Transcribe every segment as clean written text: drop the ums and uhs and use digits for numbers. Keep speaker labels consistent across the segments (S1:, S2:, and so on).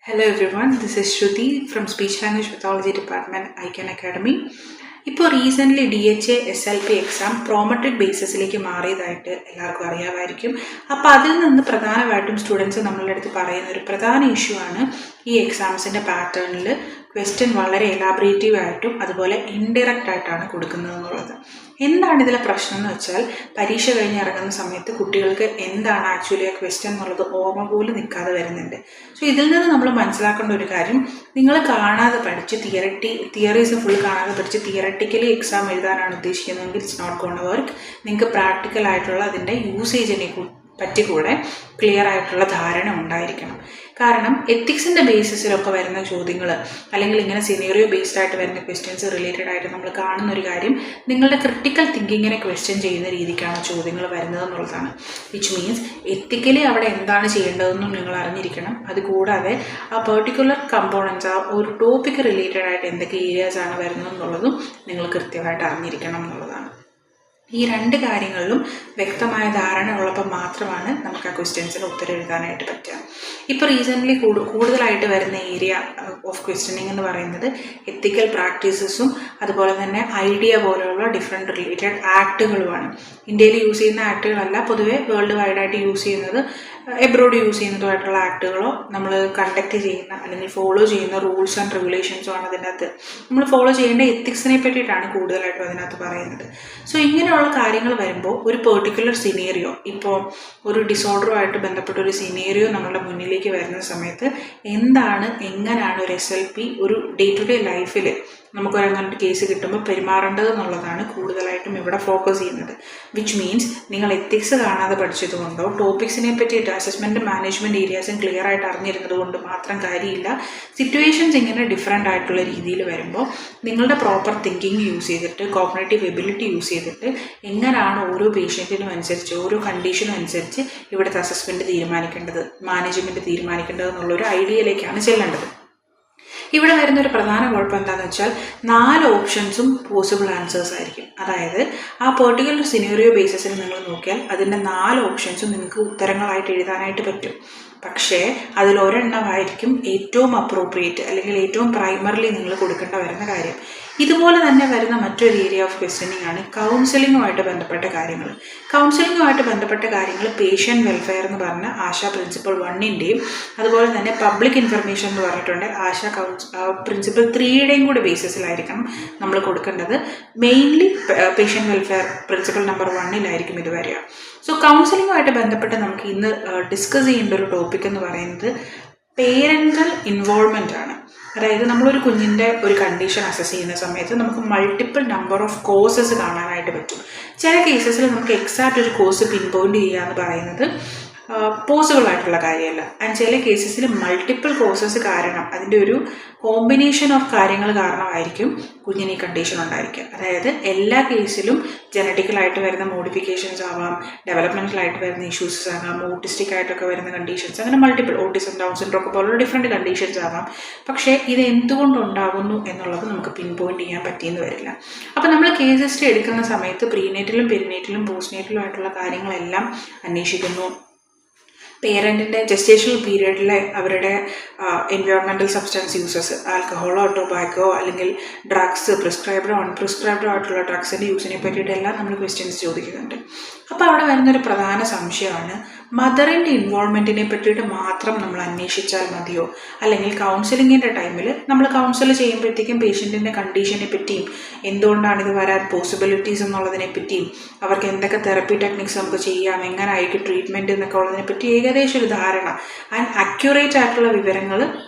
S1: Hello everyone, this is Shruti from Speech Language Pathology Department, ICAN Academy. ഇപ്പോൾ recently DHA-SLP exam Prometric ബേസിസിലേക്ക് മാറിയതായിട്ട് എല്ലാവർക്കും അറിയാമായിരിക്കും. അപ്പോൾ അതിൽ നിന്ന് പ്രധാനമായിട്ടും സ്റ്റുഡൻസ് നമ്മളുടെ അടുത്ത് പറയുന്ന ഒരു പ്രധാന ഇഷ്യൂ ആണ് ഈ എക്സാംസിൻ്റെ പാറ്റേണിൽ ക്വസ്റ്റ്യൻ വളരെ എലാബറേറ്റീവ് ആയിട്ടും അതുപോലെ ഇൻഡയറക്റ്റ് ആയിട്ടാണ് കൊടുക്കുന്നത് എന്നുള്ളത്. എന്താണ് ഇതിലെ പ്രശ്നം എന്ന് വെച്ചാൽ, പരീക്ഷ കഴിഞ്ഞ് ഇറങ്ങുന്ന സമയത്ത് കുട്ടികൾക്ക് എന്താണ് ആക്ച്വലി ആ ക്വസ്റ്റ്യൻ എന്നുള്ളത് ഓർമ്മ പോലും നിൽക്കാതെ വരുന്നുണ്ട്. സോ ഇതിൽ നിന്ന് നമ്മൾ മനസ്സിലാക്കേണ്ട ഒരു കാര്യം, നിങ്ങൾ കാണാതെ പഠിച്ച് തിയറീസ് ഫുൾ കാണാതെ പഠിച്ച് തിയററ്റിക്കലി എക്സാം എഴുതാനാണ് ഉദ്ദേശിക്കുന്നതെങ്കിൽ ഇറ്റ്സ് നോട്ട് ഗോണ വർക്ക്. നിങ്ങൾക്ക് പ്രാക്ടിക്കൽ ആയിട്ടുള്ള അതിൻ്റെ യൂസേജിനെ പറ്റി കൂടെ ക്ലിയർ ആയിട്ടുള്ള ധാരണ ഉണ്ടായിരിക്കണം. കാരണം എത്തിക്സിൻ്റെ ബേസിസിലൊക്കെ വരുന്ന ചോദ്യങ്ങൾ അല്ലെങ്കിൽ ഇങ്ങനെ സിനേറിയോ ബേസ്ഡ് ആയിട്ട് വരുന്ന ക്വസ്റ്റ്യൻസ് റിലേറ്റഡ് ആയിട്ട് നമ്മൾ കാണുന്ന ഒരു കാര്യം, നിങ്ങളുടെ ക്രിട്ടിക്കൽ തിങ്കിങ്ങിനെ ക്വസ്റ്റ്യൻ ചെയ്യുന്ന രീതിക്കാണ് ചോദ്യങ്ങൾ വരുന്നത് എന്നുള്ളതാണ്. വിച്ച് മീൻസ് എത്തിക്കലി അവിടെ എന്താണ് ചെയ്യേണ്ടതെന്നും നിങ്ങൾ അറിഞ്ഞിരിക്കണം. അതുകൂടാതെ ആ പെർട്ടിക്കുലർ കമ്പോണൻസ്, ആ ഒരു ടോപ്പിക്ക് റിലേറ്റഡ് ആയിട്ട് എന്തൊക്കെ ഏരിയാസ് ആണ് വരുന്നതെന്നുള്ളതും നിങ്ങൾ കൃത്യമായിട്ട് അറിഞ്ഞിരിക്കണം എന്നുള്ളതാണ്. ഈ രണ്ട് കാര്യങ്ങളിലും വ്യക്തമായ ധാരണ ഉള്ളപ്പോൾ മാത്രമാണ് നമുക്ക് ആ ക്വസ്റ്റ്യൻസിന് ഉത്തരം എഴുതാനായിട്ട് പറ്റുക. ഇപ്പോൾ റീസെൻ്റ്ലി കൂടുതലായിട്ട് വരുന്ന ഏരിയ ഓഫ് ക്വസ്റ്റ്യനിങ് എന്ന് പറയുന്നത് എത്തിക്കൽ പ്രാക്ടീസസും അതുപോലെ തന്നെ ഐഡിയ പോലെയുള്ള ഡിഫറെൻറ്റ് റിലേറ്റഡ് ആക്ടുകളുമാണ്. ഇന്ത്യയിൽ യൂസ് ചെയ്യുന്ന ആക്ടുകളല്ല, പൊതുവെ വേൾഡ് വൈഡായിട്ട് യൂസ് ചെയ്യുന്നത്, എബ്രോഡ് യൂസ് ചെയ്യുന്നതുമായിട്ടുള്ള ആക്ടുകളോ നമ്മൾ കണ്ടക്ട് ചെയ്യുന്ന അല്ലെങ്കിൽ ഫോളോ ചെയ്യുന്ന റൂൾസ് ആൻഡ് റെഗുലേഷൻസോ ആണ് അതിനകത്ത്. നമ്മൾ ഫോളോ ചെയ്യേണ്ട എത്തിക്സിനെ പറ്റിയിട്ടാണ് കൂടുതലായിട്ടും അതിനകത്ത് പറയുന്നത്. സോ ഇങ്ങനെയുള്ള കാര്യങ്ങൾ വരുമ്പോൾ ഒരു പെർട്ടിക്കുലർ സിനേറിയോ, ഇപ്പോൾ ഒരു ഡിസോർഡറുമായിട്ട് ബന്ധപ്പെട്ട ഒരു സിനേറിയോ നമ്മളുടെ മുന്നിലേക്ക് വരുന്ന സമയത്ത് എന്താണ്, എങ്ങനെയാണ് ഒരു SLP ഒരു ഡേ ടു ഡേ ലൈഫിൽ നമുക്കൊരങ്ങനൊരു കേസ് കിട്ടുമ്പോൾ പെരുമാറേണ്ടത് എന്നുള്ളതാണ് കൂടുതലായിട്ടും ഇവിടെ ഫോക്കസ് ചെയ്യുന്നത്. വിച്ച് മീൻസ് നിങ്ങൾ എത്തിക്സ് കാണാതെ പഠിച്ചതുകൊണ്ടോ ടോപ്പിക്സിനെ പറ്റിയിട്ട് അസസ്മെൻറ്റ് മാനേജ്മെൻറ്റ് ഏരിയാസും ക്ലിയർ ആയിട്ട് അറിഞ്ഞിരുന്നത് കൊണ്ട് മാത്രം കാര്യമില്ല. സിറ്റുവേഷൻസ് ഇങ്ങനെ ഡിഫറെൻ്റ് ആയിട്ടുള്ള രീതിയിൽ വരുമ്പോൾ നിങ്ങളുടെ പ്രോപ്പർ തിങ്കിങ് യൂസ് ചെയ്തിട്ട്, കോഗ്നിറ്റീവ് എബിലിറ്റി യൂസ് ചെയ്തിട്ട് എങ്ങനെയാണ് ഓരോ പേഷ്യൻറ്റിനും അനുസരിച്ച്, ഓരോ കണ്ടീഷനും അനുസരിച്ച് ഇവിടുത്തെ അസസ്മെൻറ്റ് തീരുമാനിക്കേണ്ടത്, മാനേജ്മെൻറ്റ് തീരുമാനിക്കേണ്ടത് എന്നുള്ളൊരു ഐഡിയയിലേക്കാണ് ചെല്ലേണ്ടത്. ഇവിടെ വരുന്നൊരു പ്രധാന കുഴപ്പം എന്താണെന്ന് വെച്ചാൽ 4 ഓപ്ഷൻസും പോസിബിൾ ആൻസേഴ്സ് ആയിരിക്കും. അതായത് ആ പെർട്ടിക്കുലർ സിനേറിയോ ബേസിസിൽ നിങ്ങൾ നോക്കിയാൽ അതിൻ്റെ 4 ഓപ്ഷൻസും നിങ്ങൾക്ക് ഉത്തരങ്ങളായിട്ട് എഴുതാനായിട്ട് പറ്റും. പക്ഷേ അതിലൊരെണ്ണമായിരിക്കും ഏറ്റവും അപ്രോപ്രിയേറ്റ് അല്ലെങ്കിൽ ഏറ്റവും പ്രൈമറിലി നിങ്ങൾ കൊടുക്കേണ്ട വരുന്ന കാര്യം. ഇതുപോലെ തന്നെ വരുന്ന മറ്റൊരു ഏരിയ ഓഫ് ക്വസ്റ്റ്യനിങ് ആണ് കൗൺസിലിങ്ങുമായിട്ട് ബന്ധപ്പെട്ട കാര്യങ്ങൾ. കൗൺസിലിങ്ങുമായിട്ട് ബന്ധപ്പെട്ട കാര്യങ്ങൾ പേഷ്യൻ്റ് വെൽഫെയർ എന്ന് പറഞ്ഞ ആശാ പ്രിൻസിപ്പൾ 1-ൻ്റെയും അതുപോലെ തന്നെ പബ്ലിക് ഇൻഫർമേഷൻ എന്ന് പറഞ്ഞിട്ടുണ്ട് ആശാ പ്രിൻസിപ്പൾ 3-യുടെയും കൂടെ ബേസിസിലായിരിക്കണം നമ്മൾ കൊടുക്കേണ്ടത്. Mainly patient welfare principle number 1-ലായിരിക്കും ഇത് വരിക. സോ കൗൺസിലിങ്ങുമായിട്ട് ബന്ധപ്പെട്ട് നമുക്ക് ഇന്ന് ഡിസ്കസ് ചെയ്യേണ്ട ഒരു ടോപ്പിക് എന്ന് പറയുന്നത് പേരൻ്റൽ ഇൻവോൾവ്മെൻ്റ് ആണ്. അതായത് നമ്മളൊരു കുഞ്ഞിൻ്റെ ഒരു കണ്ടീഷൻ അസസ് ചെയ്യുന്ന സമയത്ത് നമുക്ക് മൾട്ടിപ്പിൾ നമ്പർ ഓഫ് കോസസ് കാണാനായിട്ട് പറ്റും. ചില കേസസിൽ നമുക്ക് എക്സാക്റ്റ് ഒരു കോസ് പിൻ പോയിന്റ് ചെയ്യുക എന്ന് പറയുന്നത് പോസിബിൾ ആയിട്ടുള്ള കാര്യമല്ല. ആൻഡ് ചില കേസസിൽ മൾട്ടിപ്പിൾ കോസസ് കാരണം, അതിൻ്റെ ഒരു കോമ്പിനേഷൻ ഓഫ് കാര്യങ്ങൾ കാരണമായിരിക്കും കുഞ്ഞിന് ഈ കണ്ടീഷൻ ഉണ്ടായിരിക്കുക. അതായത് എല്ലാ കേസിലും ജനറ്റിക്കലായിട്ട് വരുന്ന മോഡിഫിക്കേഷൻസ് ആവാം, ഡെവലപ്മെൻറ്റലായിട്ട് വരുന്ന ഇഷ്യൂസ് ആകാം, ഓട്ടിസ്റ്റിക് ആയിട്ടൊക്കെ വരുന്ന കണ്ടീഷൻസ്, അങ്ങനെ മൾട്ടിപ്പിൾ ഓട്ടിസം, ഡൗൺ സിൻഡ്രോം ഒക്കെ പോലുള്ള ഡിഫറെൻറ്റ് കണ്ടീഷൻസ് ആവാം. പക്ഷേ ഇത് എന്തുകൊണ്ടുണ്ടാകുന്നു എന്നുള്ളത് നമുക്ക് പിൻ പോയിന്റ് ചെയ്യാൻ പറ്റിയെന്ന് വരില്ല. അപ്പോൾ നമ്മൾ കേസ് ഹിസ്റ്ററി എടുക്കുന്ന സമയത്ത് പ്രീനേറ്റലും പെരിനേറ്റലും പോസ്റ്റ്നേറ്റലും ആയിട്ടുള്ള കാര്യങ്ങളെല്ലാം അന്വേഷിക്കുന്നു. പേരൻറ്റിൻ്റെ ജസ്റ്റേഷണൽ പീരീഡിലെ അവരുടെ എൻവയോൺമെൻറ്റൽ സബ്സ്റ്റൻസ് യൂസസ്, ആൽക്കഹോളോ ടൊബാക്കോ അല്ലെങ്കിൽ ഡ്രഗ്സ്, പ്രിസ്ക്രൈബ്ഡോ അൺപ്രിസ്ക്രൈബ്ഡോ ആയിട്ടുള്ള ഡ്രഗ്സിൻ്റെ യൂസിനെ പറ്റിയിട്ടെല്ലാം നമ്മൾ ക്വസ്റ്റ്യൻസ് ചോദിക്കുന്നുണ്ട്. അപ്പോൾ അവിടെ വരുന്നൊരു പ്രധാന സംശയമാണ്, മദറിൻ്റെ ഇൻവോൾവ്മെൻറ്റിനെ പറ്റിയിട്ട് മാത്രം നമ്മൾ അന്വേഷിച്ചാൽ മതിയോ, അല്ലെങ്കിൽ കൗൺസിലിങ്ങിൻ്റെ ടൈമിൽ നമ്മൾ കൗൺസിൽ ചെയ്യുമ്പോഴത്തേക്കും പേഷ്യൻറ്റിൻ്റെ കണ്ടീഷനെ പറ്റിയും എന്തുകൊണ്ടാണ് ഇത് വരാൻ പോസിബിലിറ്റീസ് എന്നുള്ളതിനെ പറ്റിയും അവർക്ക് എന്തൊക്കെ തെറപ്പി ടെക്നിക്സ് നമുക്ക് ചെയ്യാം, എങ്ങനെ ആയിരിക്കും ട്രീറ്റ്മെൻറ്റ് എന്നൊക്കെ ഉള്ളതിനെ പറ്റി ഏകദേശം ഒരു ധാരണ ആൻഡ് അക്യുറേറ്റ് ആയിട്ടുള്ള വിവരങ്ങൾ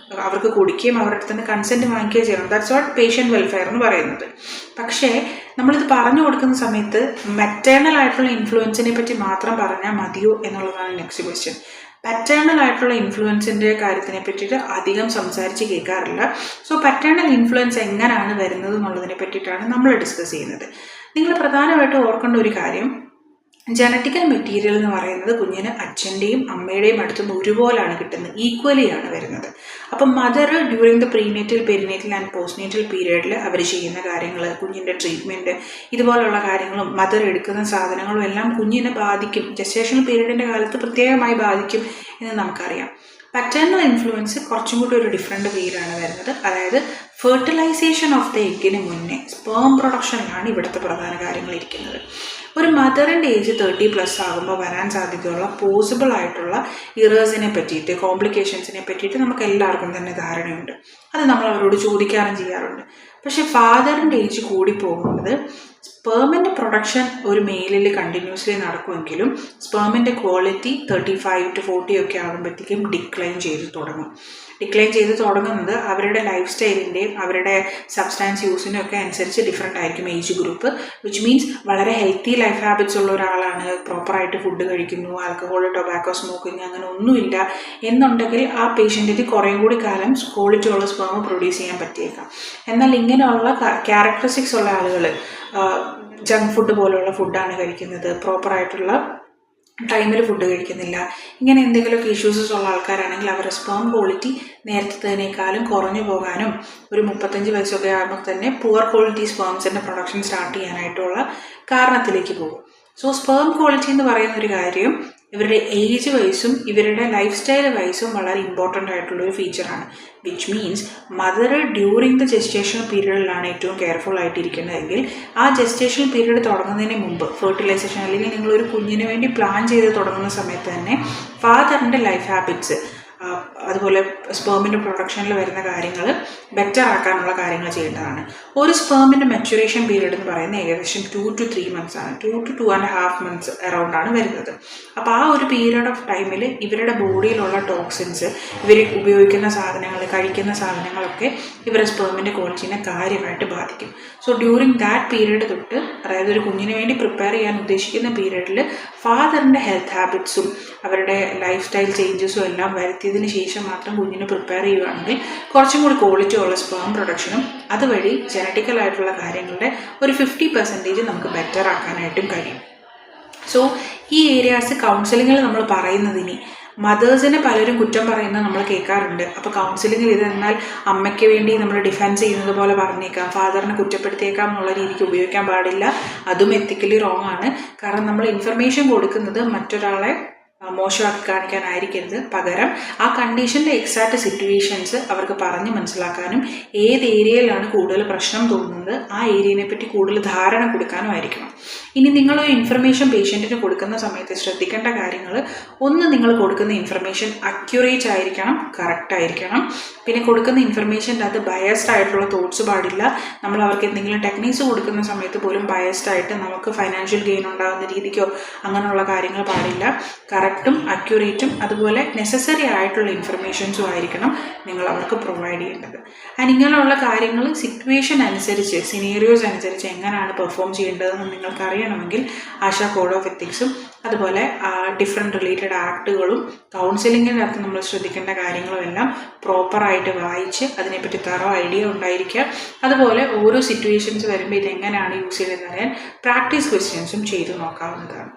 S1: അവർക്ക് കൊടുക്കുകയും അവരുടെ അടുത്ത് നിന്ന് കൺസെൻറ്റ് വാങ്ങിക്കുകയും ചെയ്യണം. ദാറ്റ്സ് വാട്ട് പേഷ്യൻ്റ് വെൽഫെയർ എന്ന് പറയുന്നത്. പക്ഷേ നമ്മളിത് പറഞ്ഞു കൊടുക്കുന്ന സമയത്ത് മെറ്റേണൽ ആയിട്ടുള്ള ഇൻഫ്ലുവൻസിനെ പറ്റി മാത്രം പറഞ്ഞാൽ മതിയോ എന്നുള്ളതാണ് നെക്സ്റ്റ് ക്വസ്റ്റ്യൻ. പാറ്റേണൽ ആയിട്ടുള്ള ഇൻഫ്ലുവൻസിൻ്റെ കാര്യത്തിനെ പറ്റിയിട്ട് അധികം സംസാരിച്ച് കേൾക്കാറില്ല. സോ പാറ്റേണൽ ഇൻഫ്ലുവൻസ് എങ്ങനെയാണ് വരുന്നത് എന്നുള്ളതിനെ പറ്റിയിട്ടാണ് നമ്മൾ ഡിസ്കസ് ചെയ്യുന്നത്. നിങ്ങൾ പ്രധാനമായിട്ടും ഓർക്കേണ്ട ഒരു കാര്യം, ജനറ്റിക്കൽ മെറ്റീരിയൽ എന്ന് പറയുന്നത് കുഞ്ഞിന് അച്ഛൻ്റെയും അമ്മയുടെയും അടുത്തുനിന്ന് ഒരുപോലെയാണ് കിട്ടുന്നത്, ഈക്വലിയാണ് വരുന്നത്. അപ്പം mother during the prenatal, perinatal and postnatal പീരിയഡിൽ അവർ ചെയ്യുന്ന കാര്യങ്ങൾ, കുഞ്ഞിൻ്റെ ട്രീറ്റ്മെൻറ്റ്, ഇതുപോലുള്ള കാര്യങ്ങളും മദർ എടുക്കുന്ന സാധനങ്ങളും എല്ലാം കുഞ്ഞിനെ ബാധിക്കും. ജസ്റ്റേഷണൽ പീരീഡിൻ്റെ കാലത്ത് പ്രത്യേകമായി ബാധിക്കും എന്ന് നമുക്കറിയാം. പറ്റേണൽ ഇൻഫ്ലുവൻസ് കുറച്ചും കൂടി ഒരു ഡിഫറെൻറ്റ് വേയിലാണ് വരുന്നത്. അതായത് ഫെർട്ടിലൈസേഷൻ ഓഫ് ദ എഗ്ഗിന് മുന്നേ സ്പേം പ്രൊഡക്ഷനിലാണ് ഇവിടുത്തെ പ്രധാന കാര്യങ്ങൾ ഇരിക്കുന്നത്. ഒരു മദറിൻ്റെ ഏജ് 30+ ആകുമ്പോൾ വരാൻ സാധ്യതയുള്ള പോസിബിൾ ആയിട്ടുള്ള ഇറേഴ്സിനെ പറ്റിയിട്ട്, കോംപ്ലിക്കേഷൻസിനെ പറ്റിയിട്ട് നമുക്ക് എല്ലാവർക്കും തന്നെ ധാരണയുണ്ട്. അത് നമ്മൾ അവരോട് ചോദിക്കാറും ചെയ്യാറുണ്ട്. പക്ഷേ ഫാദറിൻ്റെ ഏജ് കൂടി പോകുന്നത് സ്പേമിൻ്റെ പ്രൊഡക്ഷൻ ഒരു മെയിലിൽ കണ്ടിന്യൂസ്ലി നടക്കുമെങ്കിലും സ്പേമിൻ്റെ ക്വാളിറ്റി 35 to 40 ഒക്കെ ആകുമ്പോഴത്തേക്കും ഡിക്ലൈൻ ചെയ്ത് തുടങ്ങുന്നത് അവരുടെ ലൈഫ് സ്റ്റൈലിൻ്റെയും അവരുടെ സബ്സ്റ്റാൻസ് യൂസിനും ഒക്കെ അനുസരിച്ച് ഡിഫറെൻ്റ് ആയിരിക്കും ഏജ് ഗ്രൂപ്പ്. വിച്ച് മീൻസ് വളരെ ഹെൽത്തി ലൈഫ് ഹാബിറ്റ്സ് ഉള്ള ഒരാളാണ്, പ്രോപ്പറായിട്ട് ഫുഡ് കഴിക്കുന്നു, ആൽക്കഹോൾ, ടൊബാക്കോ, സ്മോക്കിങ് അങ്ങനെ ഒന്നുമില്ല എന്നുണ്ടെങ്കിൽ ആ പേഷ്യൻറ്റിന് കുറേ കൂടി കാലം ക്വാളിറ്റി ഉള്ള സ്പേം പ്രൊഡ്യൂസ് ചെയ്യാൻ പറ്റിയേക്കാം. എന്നാൽ ഇങ്ങനെയുള്ള ക്യാരക്ടറിസ്റ്റിക്സ് ഉള്ള ആളുകൾ ജങ്ക് ഫുഡ് പോലുള്ള ഫുഡാണ് കഴിക്കുന്നത്, പ്രോപ്പറായിട്ടുള്ള ടൈമിൽ ഫുഡ് കഴിക്കുന്നില്ല, ഇങ്ങനെ എന്തെങ്കിലുമൊക്കെ ഇഷ്യൂസസ് ഉള്ള ആൾക്കാരാണെങ്കിൽ അവരുടെ സ്പേം ക്വാളിറ്റി നേരത്തേനേക്കാളും കുറഞ്ഞു പോകാനും ഒരു 35 വയസ്സൊക്കെ ആകുമ്പോൾ തന്നെ പുവർ ക്വാളിറ്റി സ്പേംസിൻ്റെ പ്രൊഡക്ഷൻ സ്റ്റാർട്ട് ചെയ്യാനായിട്ടുള്ള കാരണത്തിലേക്ക് പോകും. സോ സ്പേം ക്വാളിറ്റി എന്ന് പറയുന്ന ഒരു കാര്യം ഇവരുടെ ഏജ് വൈസും ഇവരുടെ ലൈഫ് സ്റ്റൈൽ വൈസും വളരെ ഇമ്പോർട്ടൻ്റ് ആയിട്ടുള്ളൊരു ഫീച്ചറാണ്. Which means mother during the gestation പീരീഡിലാണ് ഏറ്റവും കെയർഫുൾ ആയിട്ടിരിക്കുന്നതെങ്കിൽ ആ ജെസ്റ്റേഷൻ പീരീഡ് തുടങ്ങുന്നതിന് മുമ്പ് ഫെർട്ടിലൈസേഷൻ അല്ലെങ്കിൽ നിങ്ങളൊരു കുഞ്ഞിന് വേണ്ടി പ്ലാൻ ചെയ്ത് തുടങ്ങുന്ന സമയത്ത് തന്നെ ഫാദറിൻ്റെ ലൈഫ് ഹാബിറ്റ്സ്, അതുപോലെ സ്പേമിൻ്റെ പ്രൊഡക്ഷനിൽ വരുന്ന കാര്യങ്ങൾ ബെറ്റർ ആക്കാനുള്ള കാര്യങ്ങൾ ചെയ്യേണ്ടതാണ്. ഒരു സ്പേമിൻ്റെ മെച്യൂറേഷൻ പീരീഡ് എന്ന് പറയുന്നത് ഏകദേശം 2 to 3 months ആണ്. 2 to 2.5 months അറൗണ്ടാണ് വരുന്നത്. അപ്പോൾ ആ ഒരു പീരീഡ് ഓഫ് ടൈമിൽ ഇവരുടെ ബോഡിയിലുള്ള ടോക്സിൻസ്, ഇവർ ഉപയോഗിക്കുന്ന സാധനങ്ങൾ, കഴിക്കുന്ന സാധനങ്ങളൊക്കെ ഇവരുടെ സ്പേമിൻ്റെ ക്വാളിറ്റീനെ കാര്യമായിട്ട് ബാധിക്കും. സോ ഡ്യൂറിങ് ദാറ്റ് പീരീഡ് തൊട്ട്, അതായത് ഒരു കുഞ്ഞിന് വേണ്ടി പ്രിപ്പയർ ചെയ്യാൻ ഉദ്ദേശിക്കുന്ന പീരീഡിൽ ഫാദറിൻ്റെ ഹെൽത്ത് ഹാബിറ്റ്സും അവരുടെ ലൈഫ് സ്റ്റൈൽ ചേഞ്ചസും എല്ലാം വരുത്തിയതിന് ശേഷം മാത്രം കുഞ്ഞിനെ പ്രിപ്പയർ ചെയ്യുകയാണെങ്കിൽ കുറച്ചും കൂടി ക്വാളിറ്റി ഉള്ള സ്പേം പ്രൊഡക്ഷനും അതുവഴി ജനറ്റിക്കലായിട്ടുള്ള കാര്യങ്ങളുടെ ഒരു 50% നമുക്ക് ബെറ്റർ ആക്കാനായിട്ടും കഴിയും. സോ ഈ ഏരിയാസ് കൗൺസിലിങ്ങിൽ നമ്മൾ പറയുന്നതിന് മദേഴ്സിനെ പലരും കുറ്റം പറയുന്നത് നമ്മൾ കേൾക്കാറുണ്ട്. അപ്പോൾ കൗൺസിലിങ്ങിൽ ഇതെന്നാൽ അമ്മയ്ക്ക് വേണ്ടി നമ്മൾ ഡിഫെൻസ് ചെയ്യുന്നത് പോലെ പറഞ്ഞേക്കാം, ഫാദറിനെ കുറ്റപ്പെടുത്തിയേക്കാം എന്നുള്ള രീതിക്ക് ഉപയോഗിക്കാൻ പാടില്ല. അതും എത്തിക്കലി റോങ് ആണ്. കാരണം നമ്മൾ ഇൻഫർമേഷൻ കൊടുക്കുന്നത് മറ്റൊരാളെ മോശമാക്കി കാണിക്കാനായിരിക്കരുത്. പകരം ആ കണ്ടീഷൻ്റെ എക്സാക്റ്റ് സിറ്റുവേഷൻസ് അവർക്ക് പറഞ്ഞ് മനസ്സിലാക്കാനും ഏത് ഏരിയയിലാണ് കൂടുതൽ പ്രശ്നം തോന്നുന്നത് ആ ഏരിയനെ പറ്റി കൂടുതൽ ധാരണ കൊടുക്കാനും ആയിരിക്കണം. ഇനി നിങ്ങളൊരു ഇൻഫർമേഷൻ പേഷ്യൻറ്റിന് കൊടുക്കുന്ന സമയത്ത് ശ്രദ്ധിക്കേണ്ട കാര്യങ്ങൾ, ഒന്ന്, നിങ്ങൾ കൊടുക്കുന്ന ഇൻഫർമേഷൻ അക്യുറേറ്റ് ആയിരിക്കണം, കറക്റ്റ് ആയിരിക്കണം. പിന്നെ കൊടുക്കുന്ന ഇൻഫർമേഷൻ്റെ അത് ബയസ്ഡ് ആയിട്ടുള്ള തോട്ട്സ് പാടില്ല. നമ്മൾ അവർക്ക് എന്തെങ്കിലും ടെക്നിക്സ് കൊടുക്കുന്ന സമയത്ത് പോലും ബയസ്ഡ് ആയിട്ട് നമുക്ക് ഫൈനാൻഷ്യൽ ഗെയിൻ ഉണ്ടാകുന്ന രീതിക്കോ അങ്ങനെയുള്ള കാര്യങ്ങൾ പാടില്ല. കറക്റ്റും അക്യുറേറ്റും അതുപോലെ നെസസറി ആയിട്ടുള്ള ഇൻഫർമേഷൻസും ആയിരിക്കണം നിങ്ങൾ അവർക്ക് പ്രൊവൈഡ് ചെയ്യേണ്ടത്. ആൻഡ് ഇങ്ങനെയുള്ള കാര്യങ്ങൾ സിറ്റുവേഷൻ അനുസരിച്ച്, സിനേറിയോസ് അനുസരിച്ച് എങ്ങനെയാണ് പെർഫോം ചെയ്യേണ്ടതെന്ന് നിങ്ങൾക്ക് അറിയണമെങ്കിൽ ആശാ കോഡ് ഓഫ് എത്തിക്സും അതുപോലെ ഡിഫറെൻറ്റ് റിലേറ്റഡ് ആക്ടുകളും കൗൺസിലിങ്ങിനകത്ത് നമ്മൾ ശ്രദ്ധിക്കേണ്ട കാര്യങ്ങളും എല്ലാം പ്രോപ്പറായിട്ട് വായിച്ച് അതിനെപ്പറ്റി തറോ ഐഡിയ ഉണ്ടായിരിക്കുക. അതുപോലെ ഓരോ സിറ്റുവേഷൻസ് വരുമ്പോൾ ഇതെങ്ങനെയാണ് യൂസ് ചെയ്തതെന്ന് അറിയാൻ പ്രാക്ടീസ് ക്വസ്റ്റ്യൻസും ചെയ്തു നോക്കാവുന്നതാണ്.